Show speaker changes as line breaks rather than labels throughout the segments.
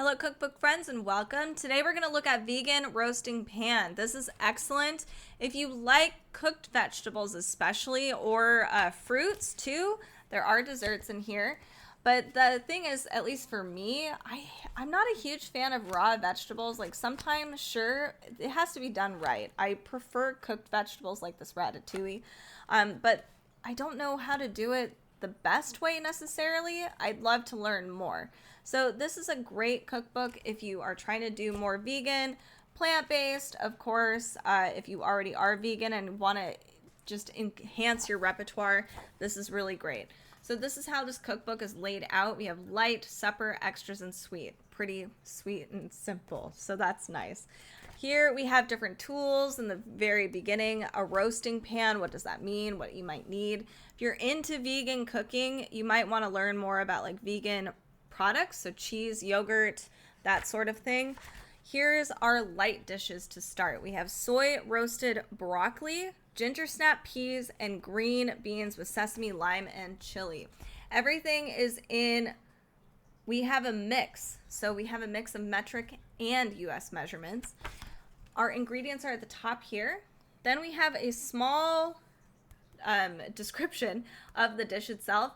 Hello cookbook friends and welcome. Today we're going to look at vegan roasting pan. This is excellent if you like cooked vegetables especially, or fruits too. There are desserts in here. But the thing is, at least for me, I'm not a huge fan of raw vegetables. Like sometimes, sure, it has to be done right. I prefer cooked vegetables like this ratatouille. But I don't know how to do it the best way necessarily. I'd love to learn more. So this is a great cookbook if you are trying to do more vegan, plant-based, of course. If you already are vegan and want to just enhance your repertoire, this is really great. So this is how this cookbook is laid out. We have light, supper, extras, and sweet. Pretty sweet and simple, so that's nice. Here we have different tools in the very beginning. A roasting pan, what does that mean? What you might need. If you're into vegan cooking, you might want to learn more about like vegan products, so cheese, yogurt, that sort of thing. Here's our light dishes to start. We have soy roasted broccoli, ginger snap peas, and green beans with sesame, lime, and chili. Everything is in, we have a mix. So we have a mix of metric and US measurements. Our ingredients are at the top here. Then we have a small description of the dish itself.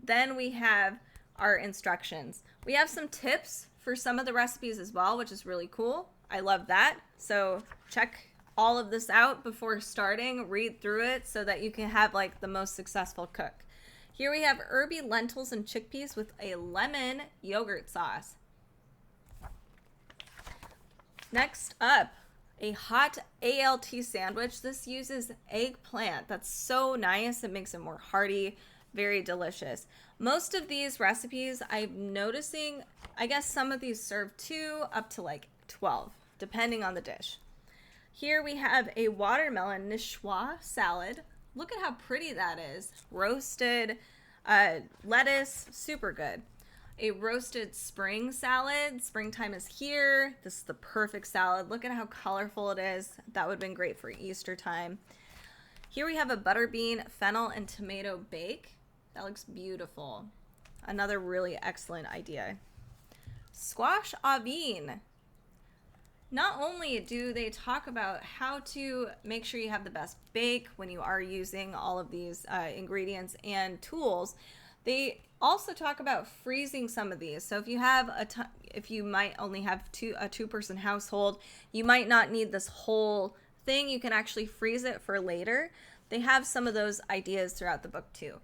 Then we have our instructions. We have some tips for some of the recipes as well, which is really cool. I love that. So check all of this out before starting, read through it so that you can have like the most successful cook. Here we have herby lentils and chickpeas with a lemon yogurt sauce. Next up, a hot ALT sandwich. This uses eggplant. That's so nice. It makes it more hearty, very delicious. Most of these recipes I'm noticing, I guess some of these serve 2 up to like 12, depending on the dish. Here we have a watermelon niçoise salad. Look at how pretty that is. Roasted lettuce, super good. A roasted spring salad. Springtime is here. This is the perfect salad. Look at how colorful it is. That would have been great for Easter time. Here we have a butter bean, fennel, and tomato bake. That looks beautiful. Another really excellent idea. Squash au vin. Not only do they talk about how to make sure you have the best bake when you are using all of these ingredients and tools, they also talk about freezing some of these. So if you have if you might only have a two-person household, you might not need this whole thing. You can actually freeze it for later. They have some of those ideas throughout the book too.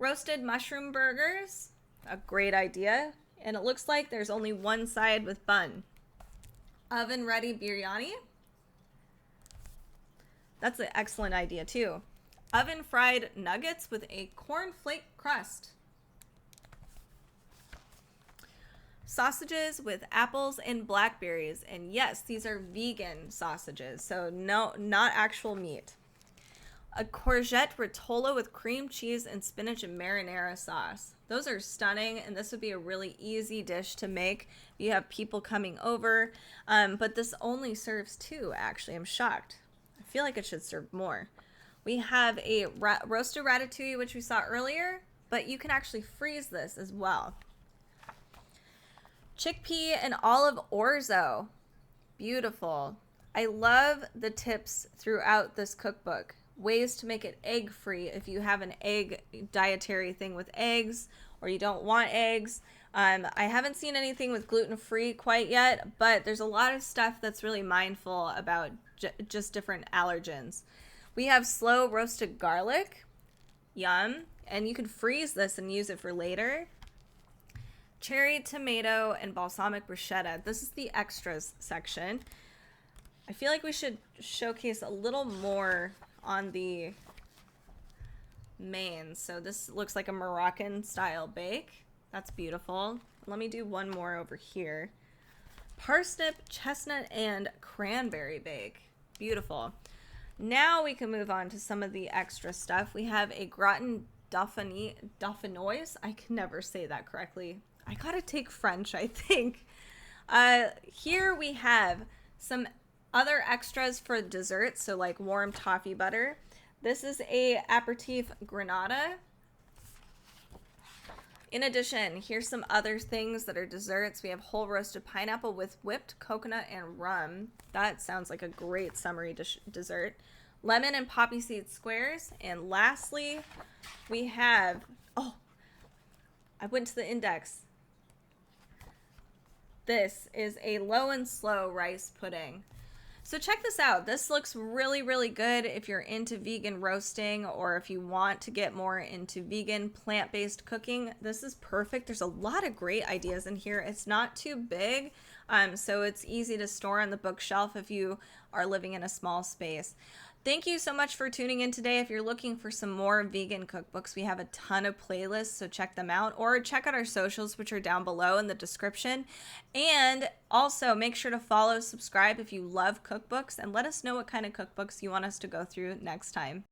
Roasted mushroom burgers, a great idea. And it looks like there's only one side with bun. Oven ready biryani. That's an excellent idea too. Oven fried nuggets with a cornflake crust. Sausages with apples and blackberries. And yes, these are vegan sausages, so no, not actual meat. A courgette rotolo with cream cheese and spinach and marinara sauce. Those are stunning, and this would be a really easy dish to make if you have people coming over. But this only serves 2, actually. I'm shocked. I feel like it should serve more. We have a roasted ratatouille, which we saw earlier, but you can actually freeze this as well. Chickpea and olive orzo. Beautiful. I love the tips throughout this cookbook. Ways to make it egg-free if you have an egg dietary thing with eggs or you don't want eggs. I haven't seen anything with gluten-free quite yet, but there's a lot of stuff that's really mindful about just different allergens. We have slow roasted garlic. Yum. And you can freeze this and use it for later. Cherry tomato and balsamic bruschetta. This is the extras section. I feel like we should showcase a little more on the mains. So this looks like a Moroccan style bake. That's beautiful. Let me do one more over here. Parsnip, chestnut, and cranberry bake. Beautiful. Now we can move on to some of the extra stuff. We have a gratin dauphinoise. I can never say that correctly. I gotta take French, I think. Here we have some other extras for dessert, so like warm toffee butter. This is a aperitif granada. In addition, here's some other things that are desserts. We have whole roasted pineapple with whipped coconut and rum. That sounds like a great summery dessert. Lemon and poppy seed squares. And lastly, we have, oh, I went to the index. This is a low and slow rice pudding. So check this out. This looks really, really good if you're into vegan roasting or if you want to get more into vegan plant-based cooking. This is perfect. There's a lot of great ideas in here. It's not too big, so it's easy to store on the bookshelf if you are living in a small space. Thank you so much for tuning in today. If you're looking for some more vegan cookbooks, we have a ton of playlists, so check them out, or check out our socials, which are down below in the description. And also make sure to follow, subscribe if you love cookbooks, and let us know what kind of cookbooks you want us to go through next time.